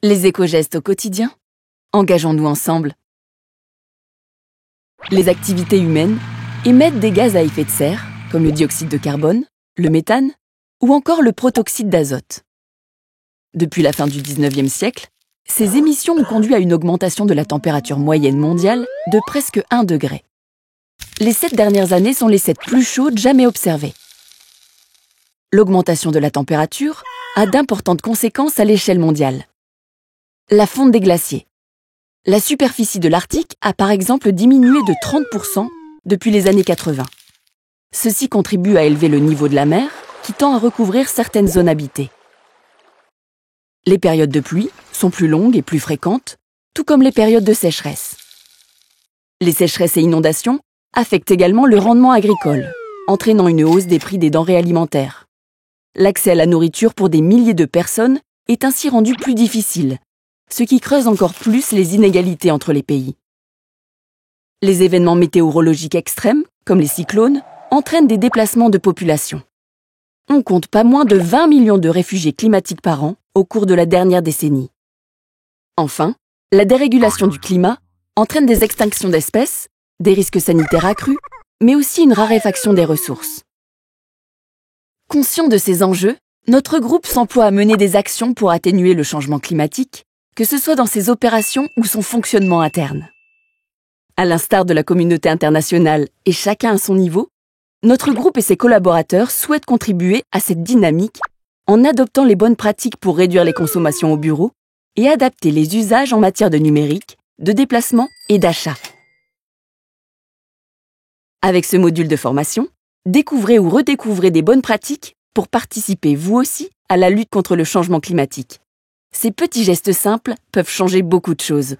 Les éco-gestes au quotidien? Engageons-nous ensemble. Les activités humaines émettent des gaz à effet de serre, comme le dioxyde de carbone, le méthane ou encore le protoxyde d'azote. Depuis la fin du 19e siècle, ces émissions ont conduit à une augmentation de la température moyenne mondiale de presque 1 degré. Les 7 dernières années sont les 7 plus chaudes jamais observées. L'augmentation de la température a d'importantes conséquences à l'échelle mondiale. La fonte des glaciers. La superficie de l'Arctique a par exemple diminué de 30% depuis les années 80. Ceci contribue à élever le niveau de la mer, qui tend à recouvrir certaines zones habitées. Les périodes de pluie sont plus longues et plus fréquentes, tout comme les périodes de sécheresse. Les sécheresses et inondations affectent également le rendement agricole, entraînant une hausse des prix des denrées alimentaires. L'accès à la nourriture pour des milliers de personnes est ainsi rendu plus difficile, ce qui creuse encore plus les inégalités entre les pays. Les événements météorologiques extrêmes, comme les cyclones, entraînent des déplacements de population. On compte pas moins de 20 millions de réfugiés climatiques par an au cours de la dernière décennie. Enfin, la dérégulation du climat entraîne des extinctions d'espèces, des risques sanitaires accrus, mais aussi une raréfaction des ressources. Conscient de ces enjeux, notre groupe s'emploie à mener des actions pour atténuer le changement climatique, que ce soit dans ses opérations ou son fonctionnement interne. À l'instar de la communauté internationale et chacun à son niveau, notre groupe et ses collaborateurs souhaitent contribuer à cette dynamique en adoptant les bonnes pratiques pour réduire les consommations au bureau et adapter les usages en matière de numérique, de déplacement et d'achat. Avec ce module de formation, découvrez ou redécouvrez des bonnes pratiques pour participer vous aussi à la lutte contre le changement climatique. Ces petits gestes simples peuvent changer beaucoup de choses.